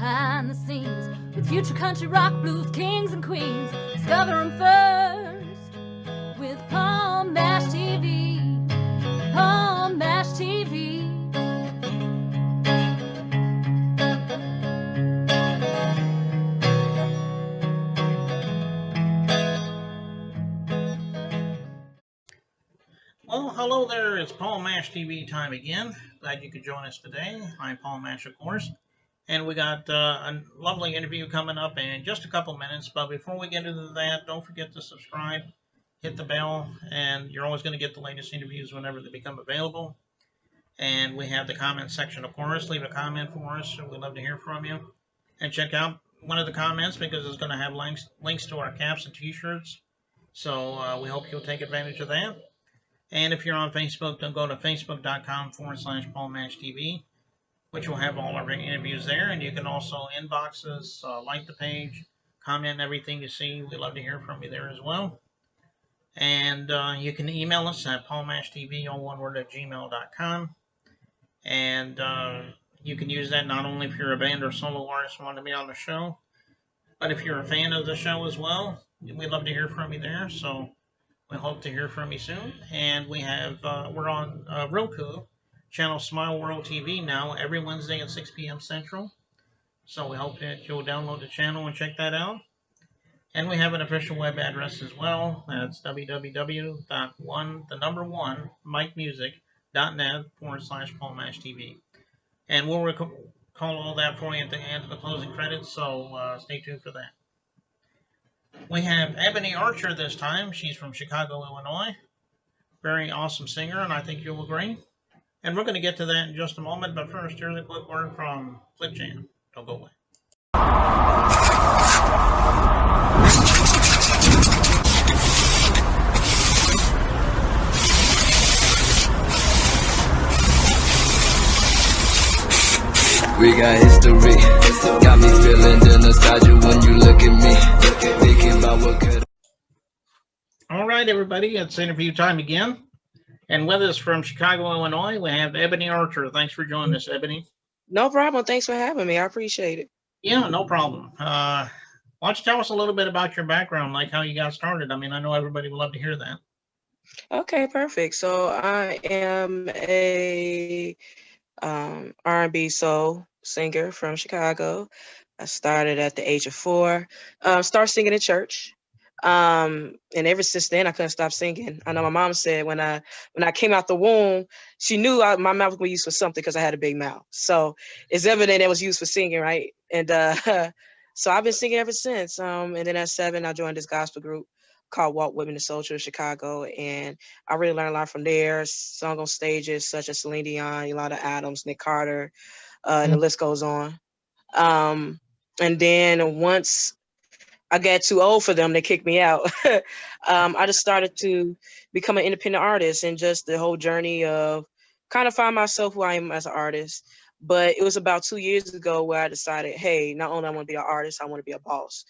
behind the scenes with future country rock blues kings and queens. Discover them first with Paul Mash TV. Paul Mash TV. Well, hello there. It's Paul Mash TV time again. Glad you could join us today. I'm Paul Mash, of course. And we got a lovely interview coming up in just a couple minutes. But before we get into that, don't forget to subscribe, hit the bell, and you're always going to get the latest interviews whenever they become available. And we have the comment section, of course. Leave a comment for us. We'd love to hear from you. And check out one of the comments because it's going to have links to our caps and t-shirts. So we hope you'll take advantage of that. And if you're on Facebook, then go to facebook.com/PaulMashTV, which will have all of our interviews there. And you can also inbox us, like the page, comment everything you see. We'd love to hear from you there as well. And you can email us at paulmashtv, all one word, @gmail.com. And you can use that not only if you're a band or solo artist and want to be on the show, but if you're a fan of the show as well, we'd love to hear from you there. So we hope to hear from you soon. And we have, we're on Roku, channel Smile World TV now, every Wednesday at 6 p.m. Central. So we hope that you'll download the channel and check that out. And we have an official web address as well. That's www.mikmusic.net/PaulMashTV. And we'll call all that for you at the end of the closing credits, so stay tuned for that. We have Ebony Archer this time. She's from Chicago, Illinois. Very awesome singer, and I think you'll agree. And we're going to get to that in just a moment, but first, here's a quick word from Flip Jam. Don't go away. We got history, got me feeling the nostalgia when you look at me, thinking about what could. All right, everybody, it's interview time again. And with us from Chicago, Illinois, we have Ebony Archer. Thanks for joining us, Ebony. No problem. Thanks for having me. I appreciate it. Yeah, no problem. Why don't you tell us a little bit about your background, like how you got started? I mean, I know everybody would love to hear that. Okay, perfect. So I am a R&B soul singer from Chicago. I started at the age of 4. Started singing in church. And ever since then, I couldn't stop singing. I know my mom said when I came out the womb, she knew my mouth was used for something because I had a big mouth. So it's evident it was used for singing, right? And so I've been singing ever since. And then at 7, I joined this gospel group called Walk With Minnesota, Chicago, and I really learned a lot from there. Sung on stages such as Celine Dion, Yolanda Adams, Nick Carter, and the list goes on. And then once I got too old for them, they kicked me out. I just started to become an independent artist and just the whole journey of kind of find myself who I am as an artist. But it was about 2 years ago where I decided, hey, not only I want to be an artist, I want to be a boss.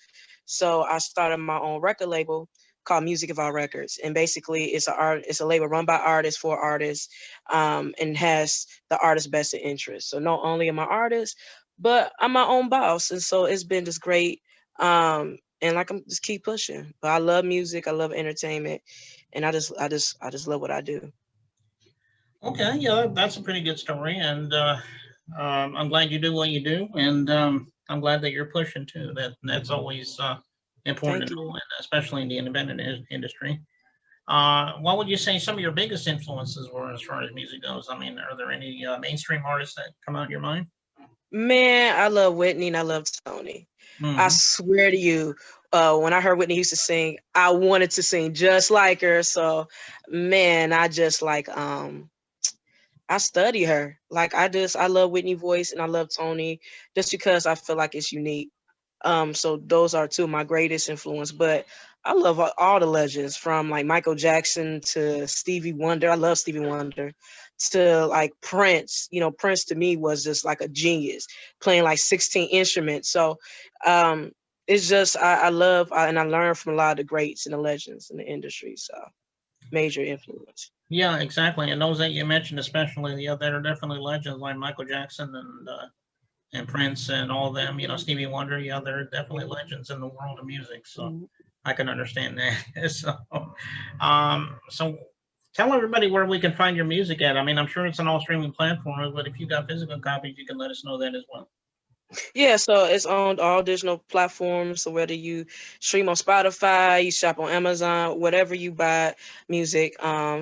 So I started my own record label called Music of Our Records. And basically it's a label run by artists for artists, and has the artist's best interest. So not only am I an artist, but I'm my own boss. And so it's been just great. And like I'm just keep pushing. But I love music, I love entertainment, and I just love what I do. Okay, yeah, that's a pretty good story, and I'm glad you do what you do, and I'm glad that you're pushing too. That's always important, to know, especially in the independent industry. What would you say some of your biggest influences were as far as music goes? I mean, are there any mainstream artists that come out of your mind? Man, I love Whitney and I love Tony. I swear to you, when I heard Whitney Houston sing, I wanted to sing just like her. So, man, I just like, I study her. Like, I love Whitney's voice and I love Tony just because I feel like it's unique. So those are two of my greatest influence, but I love all the legends from like Michael Jackson to Stevie Wonder. I love Stevie Wonder to like Prince. You know, Prince to me was just like a genius playing like 16 instruments. So it's just, I love, and I learned from a lot of the greats and the legends in the industry. So major influence. Yeah, exactly. And those that you mentioned, especially, yeah, that are definitely legends like Michael Jackson and and Prince and all of them, Stevie Wonder, they're definitely legends in the world of music. So I can understand that. So tell everybody where we can find your music at. I mean, I'm sure it's on all streaming platforms, but if you got physical copies, you can let us know that as well. Yeah, so it's on all digital platforms. So whether you stream on Spotify, you shop on Amazon, whatever you buy music,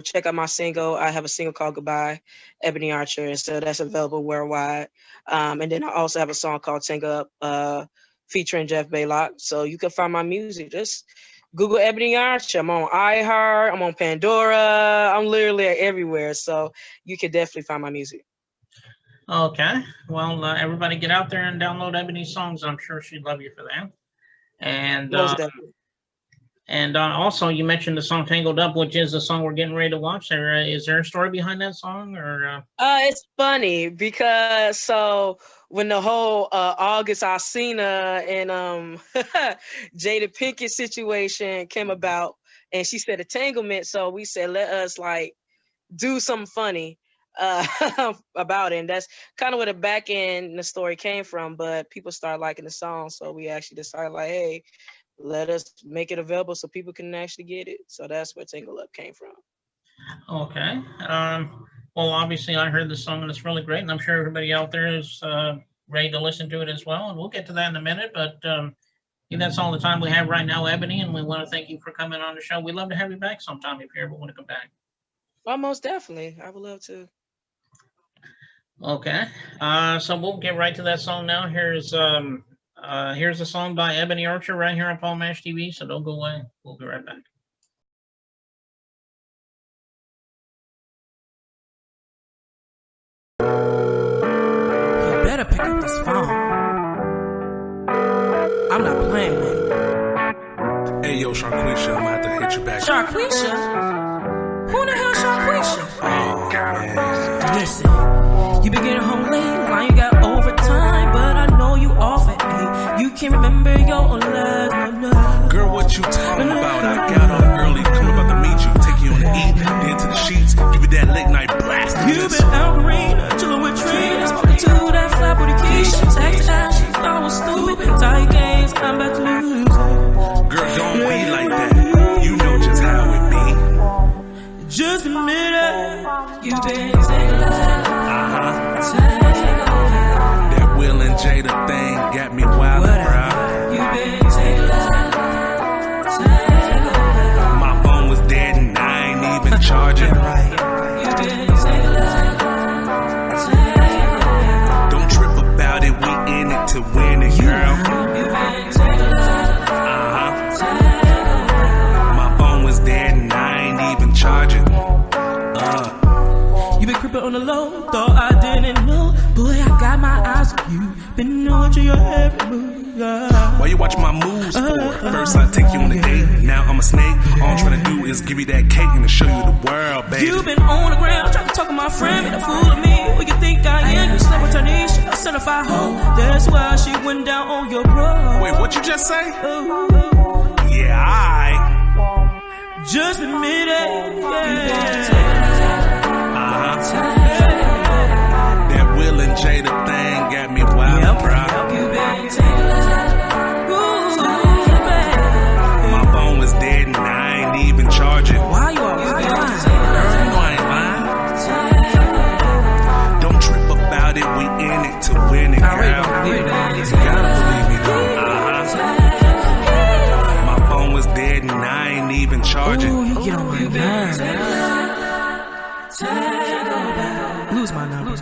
check out my single. I have a single called Goodbye, Ebony Archer, and so that's available worldwide. And then I also have a song called Tango Up, featuring Jeff Baylock. So you can find my music. Just Google Ebony Archer. I'm on iHeart, I'm on Pandora, I'm literally everywhere. So you can definitely find my music. Okay. Well, everybody get out there and download Ebony's songs. I'm sure she'd love you for that. And Most definitely. And also, you mentioned the song "Tangled Up," which is the song we're getting ready to watch. Is there a story behind that song, or? It's funny because when the whole August Alsina and Jada Pinkett situation came about, and she said entanglement, so we said let us like do something funny about it, and that's kind of where the back end the story came from. But people started liking the song, so we actually decided like, hey, let us make it available so people can actually get it. So that's where Tangle Up came from. Okay. Well, obviously I heard the song and it's really great, and I'm sure everybody out there is ready to listen to it as well. And we'll get to that in a minute, but that's all the time we have right now, Ebony, and we want to thank you for coming on the show. We'd love to have you back sometime if you ever want to come back. Well, most definitely. I would love to. Okay. So we'll get right to that song now. Here's a song by Ebony Archer right here on Paul Mash TV, so don't go away. We'll be right back. You better pick up this phone. I'm not playing with it. Hey, yo, Sharquisha, I'm about to hit you back. Sharquisha? Who the hell Sharquisha? Oh, man. Listen, you be getting home late, now you got overtime, but I know you off at 8. You can't remember your last night. Girl, what you talking about? I got up early, come about to meet you, take you on the eat, then to the sheets, give you that late night blast. You been out green, chillin' with trees, smoking to that flat booty Keisha, text Ashley, I was stupid, tight games, I'm about to lose. Girl, don't be like that, you know just how it be. Just admit it, you been taking That Will and Jada thing got me wild and proud. You been taking My phone was dead and I ain't even charging. You been Don't trip about it, we in it to win it, girl. You been My phone was dead and I ain't even charging. You been creeping on the low, thought I didn't know. Boy, I got my eyes on you. Been watching your every move. Why you watch my moves for? First I take you on a date, now I'm a snake. All I'm trying to do is give you that cake and to show you the world, baby. You been on the ground, trying to talk to my friend, made a fool of me. Who you think I am? You slept with Tanisha, a certified hoe. That's why she went down on your bro. Wait, what you just say? Ooh. Yeah, I Just admit it. That Will and Jada thing got me wild and proud. You been taking My phone was dead and I ain't even charging. why you always lying? Girl, you know I ain't lying. Don't trip about it, we in it to win it, girl. You gotta believe me though. My phone was dead and I ain't even charging. Ooh, you get on my nerves. Lose my number.